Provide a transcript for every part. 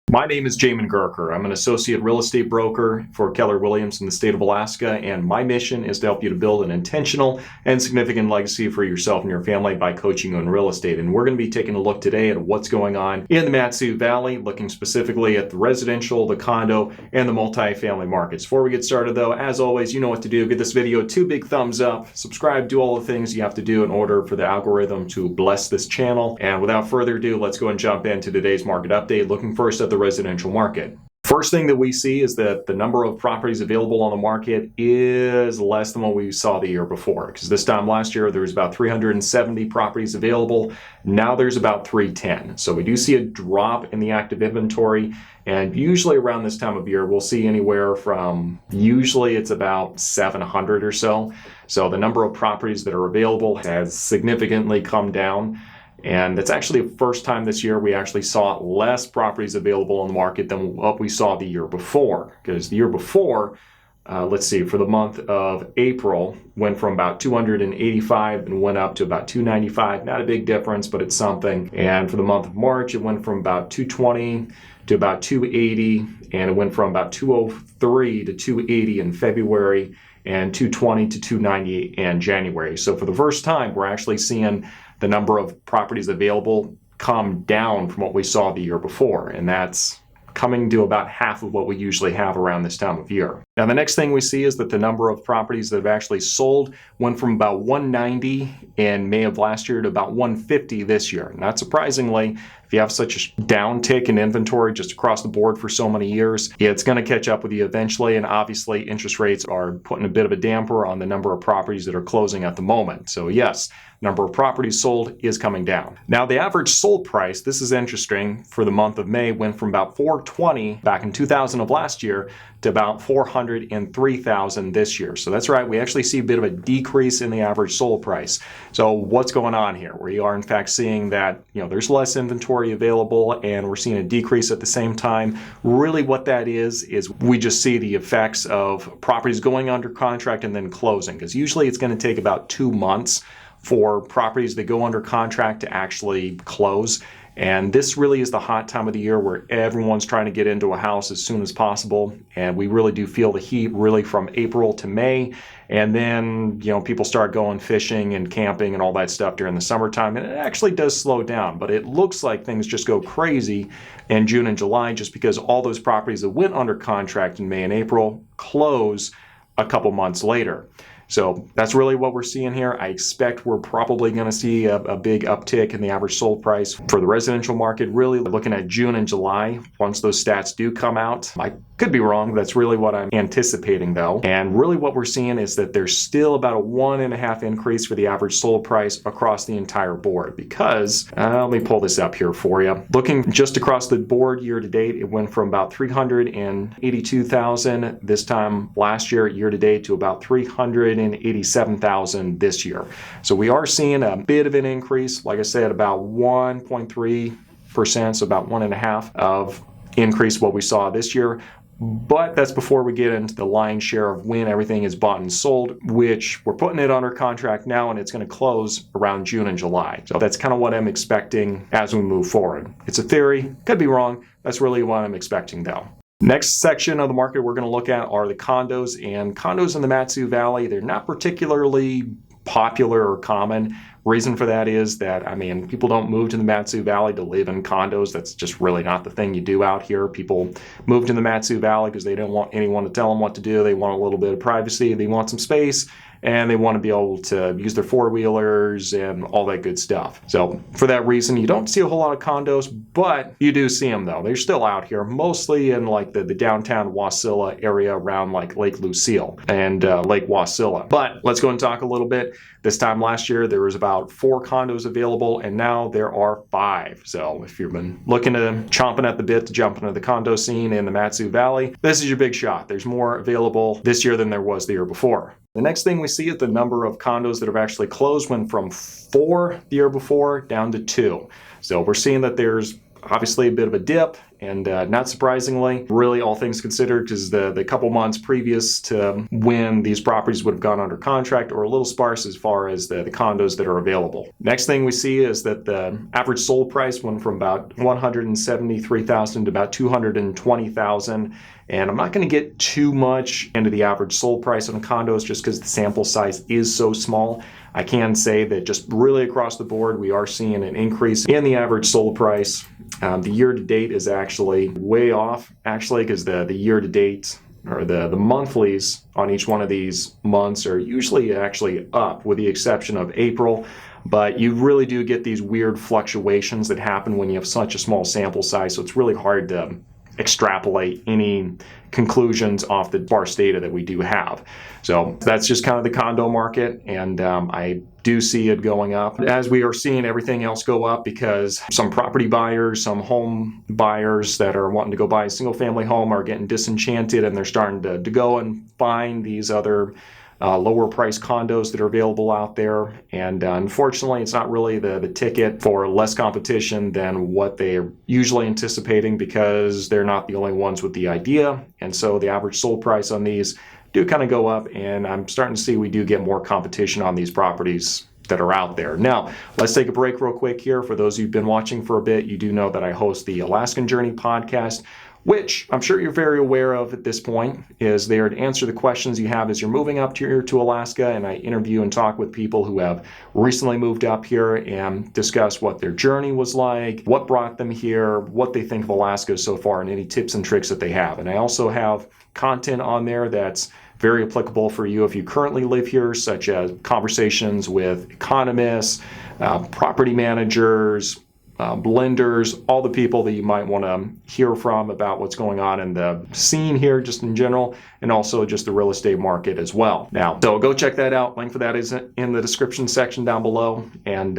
My name is Jamin Goecker. I'm an associate real estate broker for Keller in the state of Alaska, and my mission is to help you to build an intentional and significant legacy for yourself and your family by coaching on real estate. And we're going to be taking a look today at what's going on in the MatSu Valley, looking specifically at the residential, the condo, and the multifamily markets. Before we get started though, as always, you know what to do. Give this video 2 big thumbs up, subscribe, do all the things you have to do in order for the algorithm to bless this channel. And without further ado, let's go and jump into today's market update, looking first at the residential market. First thing that we see is that the number of properties available on the market is less than what we saw the year before. Because this time last year, there was about 370 properties available. Now there's about 310. So we do see a drop in the active inventory. And usually around this time of year, we'll see anywhere from, usually it's about 700 or so. So the number of properties that are available has significantly come down. And it's actually the first time this year we actually saw less properties available on the market than what we saw the year before. Because the year before, let's see, for the month of April, went from about 285 and went up to about 295. Not a big difference, but it's something. And for the month of March, it went from about 220 to about 280, and it went from about 203 to 280 in February, and 220 to 298 in January. So for the first time, we're actually seeing the number of properties available come down from what we saw the year before, and that's coming to about half of what we usually have around this time of year. Now, the next thing we see is that the number of properties that have actually sold went from about 190 in May of last year to about 150 this year. Not surprisingly, if you have such a downtick in inventory just across the board for so many years, it's going to catch up with you eventually. And obviously, interest rates are putting a bit of a damper on the number of properties that are closing at the moment. So yes, number of properties sold is coming down. Now, the average sold price, this is interesting, for the month of May went from about $420 back in 2000 of last year to about $403,000 this year. So that's right, we actually see a bit of a decrease in the average sold price. So what's going on here? We are in fact seeing that, there's less inventory available and we're seeing a decrease at the same time. Really what that is we just see the effects of properties going under contract and then closing, because usually it's going to take about 2 months for properties that go under contract to actually close. And this really is the hot time of the year where everyone's trying to get into a house as soon as possible. And we really do feel the heat really from April to May. And then, people start going fishing and camping and all that stuff during the summertime. And it actually does slow down, but it looks like things just go crazy in June and July just because all those properties that went under contract in May and April close a couple months later. So that's really what we're seeing here. I expect we're probably going to see a big uptick in the average sold price for the residential market, really looking at June and July. Once those stats do come out, I could be wrong. That's really what I'm anticipating though. And really what we're seeing is that there's still about a 1.5 increase for the average sold price across the entire board because, let me pull this up here for you. Looking just across the board year to date, it went from about 382,000 this time last year to date to about 387,000 this year. So we are seeing a bit of an increase, like I said, about 1.3%, so about 1.5 of increase what we saw this year. But that's before we get into the lion's share of when everything is bought and sold, which we're putting it under contract now and it's going to close around June and July. So that's kind of what I'm expecting as we move forward. It's a theory, could be wrong. That's really what I'm expecting though. Next section of the market we're going to look at are the condos, and condos in the MatSu Valley, they're not particularly popular or common. Reason for that is that, people don't move to the MatSu Valley to live in condos. That's just really not the thing you do out here. People move to the MatSu Valley because they don't want anyone to tell them what to do. They want a little bit of privacy. They want some space. And they want to be able to use their four-wheelers and all that good stuff. So for that reason, you don't see a whole lot of condos, but you do see them though. They're still out here, mostly in like the downtown Wasilla area around like Lake Lucille and Lake Wasilla. But let's go and talk a little bit. This time last year, there was about 4 condos available, and now there are 5. So if you've been looking to chomping at the bit to jump into the condo scene in the MatSu Valley, this is your big shot. There's more available this year than there was the year before. The next thing we see is the number of condos that have actually closed went from 4 the year before down to 2. So we're seeing that there's obviously a bit of a dip, and not surprisingly, really all things considered, because the couple months previous to when these properties would have gone under contract are a little sparse as far as the condos that are available. Next thing we see is that the average sold price went from about $173,000 to about $220,000. And I'm not going to get too much into the average sold price on condos just because the sample size is so small. I can say that just really across the board, we are seeing an increase in the average sold price. The year to date is actually way off, because the year to date or the monthlies on each one of these months are usually actually up, with the exception of April. But you really do get these weird fluctuations that happen when you have such a small sample size, so it's really hard to extrapolate any conclusions off the sparse data that we do have. So that's just kind of the condo market, and I do see it going up, as we are seeing everything else go up, because some property buyers, some home buyers that are wanting to go buy a single family home are getting disenchanted, and they're starting to go and find these other lower price condos that are available out there. And unfortunately, it's not really the ticket for less competition than what they're usually anticipating, because they're not the only ones with the idea. And so the average sold price on these do kind of go up, and I'm starting to see we do get more competition on these properties that are out there. Now, let's take a break real quick here. For those who've been watching for a bit, you do know that I host the Alaskan Journey podcast, which I'm sure you're very aware of at this point, is there to answer the questions you have as you're moving up here to Alaska. And I interview and talk with people who have recently moved up here and discuss what their journey was like, what brought them here, what they think of Alaska so far, and any tips and tricks that they have. And I also have content on there that's very applicable for you if you currently live here, such as conversations with economists, property managers, blenders, all the people that you might want to hear from about what's going on in the scene here just in general, and also just the real estate market as well. Now, so go check that out. Link for that is in the description section down below. And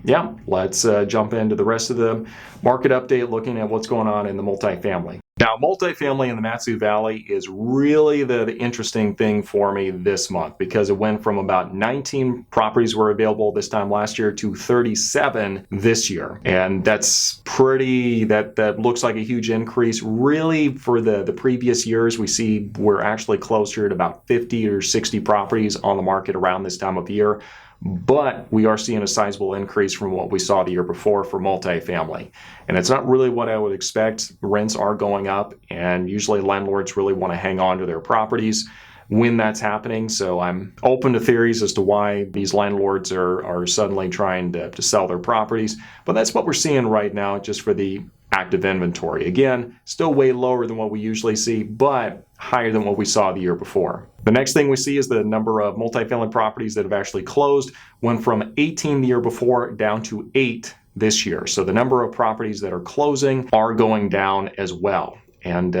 yeah, let's jump into the rest of the market update, looking at what's going on in the multifamily. Now, multifamily in the MatSu Valley is really the interesting thing for me this month, because it went from about 19 properties were available this time last year to 37 this year. And that's that looks like a huge increase. Really, for the previous years, we see we're actually closer to about 50 or 60 properties on the market around this time of year. But we are seeing a sizable increase from what we saw the year before for multifamily. And it's not really what I would expect. Rents are going up, and usually landlords really want to hang on to their properties when that's happening. So I'm open to theories as to why these landlords are suddenly trying to sell their properties. But that's what we're seeing right now, just for the active inventory. Again, still way lower than what we usually see, but higher than what we saw the year before. The next thing we see is the number of multifamily properties that have actually closed went from 18 the year before down to 8 this year. So the number of properties that are closing are going down as well. And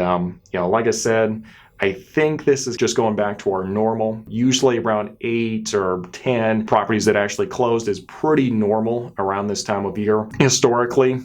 like I said, I think this is just going back to our normal. Usually around 8 or 10 properties that actually closed is pretty normal around this time of year. Historically,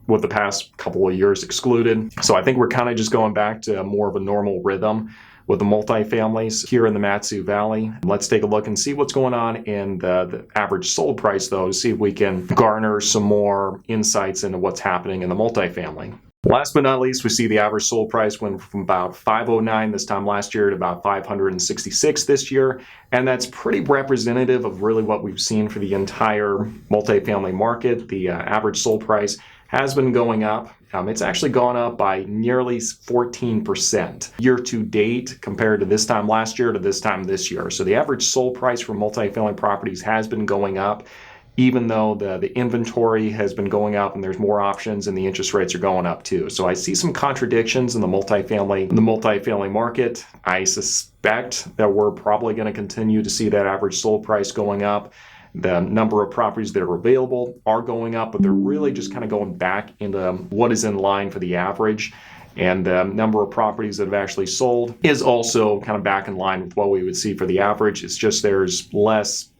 with the past couple of years excluded. So I think we're kind of just going back to more of a normal rhythm with the multifamilies here in the MatSu Valley. Let's take a look and see what's going on in the average sold price, though, to see if we can garner some more insights into what's happening in the multifamily. Last but not least, we see the average sold price went from about $509 this time last year to about $566 this year. And that's pretty representative of really what we've seen for the entire multifamily market. The average sold price has been going up. It's actually gone up by nearly 14% year to date compared to this time last year to this time this year. So the average sold price for multifamily properties has been going up, even though the inventory has been going up and there's more options, and the interest rates are going up too. So I see some contradictions in the multifamily market. I suspect that we're probably going to continue to see that average sold price going up. The number of properties that are available are going up, but they're really just kind of going back into what is in line for the average. And the number of properties that have actually sold is also kind of back in line with what we would see for the average. It's just there's less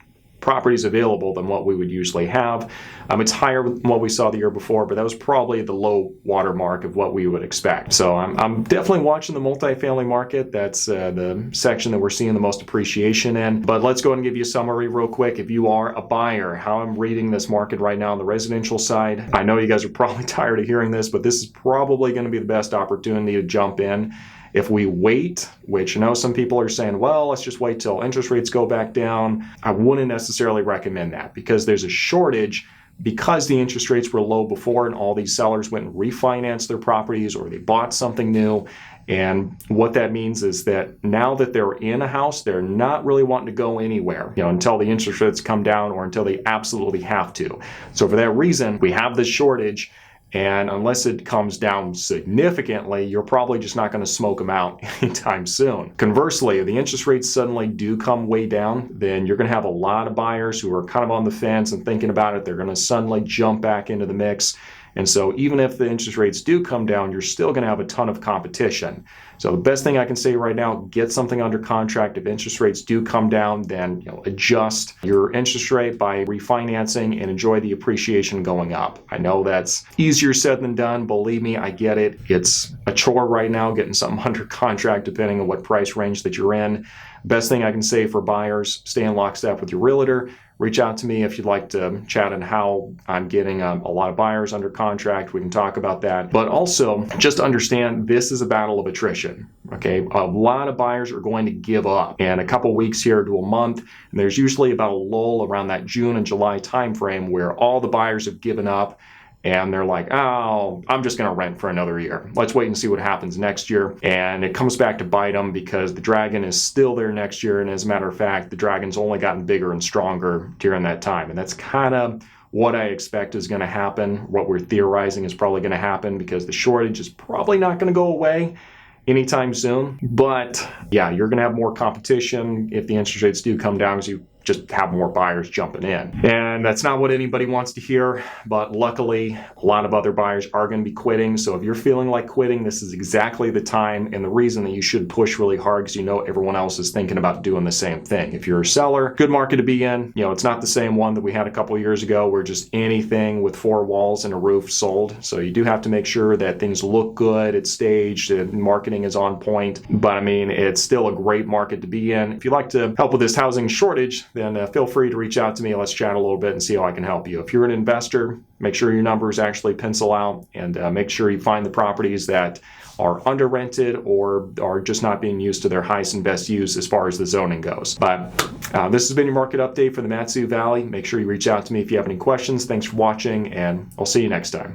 properties available than what we would usually have. It's higher than what we saw the year before, but that was probably the low water mark of what we would expect. So I'm definitely watching the multifamily market. That's the section that we're seeing the most appreciation in. But let's go ahead and give you a summary real quick. If you are a buyer, how I'm reading this market right now on the residential side. I know you guys are probably tired of hearing this, but this is probably going to be the best opportunity to jump in. If we wait, which I know some people are saying, well, let's just wait till interest rates go back down. I wouldn't necessarily recommend that because there's a shortage because the interest rates were low before and all these sellers went and refinanced their properties or they bought something new. And what that means is that now that they're in a house, they're not really wanting to go anywhere, until the interest rates come down or until they absolutely have to. So for that reason, we have this shortage. And unless it comes down significantly, you're probably just not going to smoke them out anytime soon. Conversely, if the interest rates suddenly do come way down, then you're going to have a lot of buyers who are kind of on the fence and thinking about it. They're going to suddenly jump back into the mix. And so even if the interest rates do come down, you're still going to have a ton of competition. So the best thing I can say right now, get something under contract. If interest rates do come down, then adjust your interest rate by refinancing and enjoy the appreciation going up. I know that's easier said than done. Believe me, I get it. It's a chore right now getting something under contract depending on what price range that you're in. Best thing I can say for buyers, stay in lockstep with your realtor. Reach out to me if you'd like to chat on how I'm getting a lot of buyers under contract. We can talk about that. But also, just understand this is a battle of attrition. Okay, a lot of buyers are going to give up in a couple weeks here to a month. And there's usually about a lull around that June and July timeframe where all the buyers have given up. And they're like, oh, I'm just going to rent for another year. Let's wait and see what happens next year. And it comes back to bite them because the dragon is still there next year. And as a matter of fact, the dragon's only gotten bigger and stronger during that time. And that's kind of what I expect is going to happen. What we're theorizing is probably going to happen because the shortage is probably not going to go away anytime soon. But yeah, you're going to have more competition if the interest rates do come down as you just have more buyers jumping in. And that's not what anybody wants to hear, but luckily a lot of other buyers are going to be quitting. So if you're feeling like quitting, this is exactly the time and the reason that you should push really hard because everyone else is thinking about doing the same thing. If you're a seller, good market to be in. It's not the same one that we had a couple of years ago where just anything with 4 walls and a roof sold. So you do have to make sure that things look good, it's staged, and marketing is on point. But it's still a great market to be in. If you'd like to help with this housing shortage, then feel free to reach out to me. Let's chat a little bit and see how I can help you. If you're an investor, make sure your numbers actually pencil out and make sure you find the properties that are under rented or are just not being used to their highest and best use as far as the zoning goes. But this has been your market update for the MatSu Valley. Make sure you reach out to me if you have any questions. Thanks for watching, and I'll see you next time.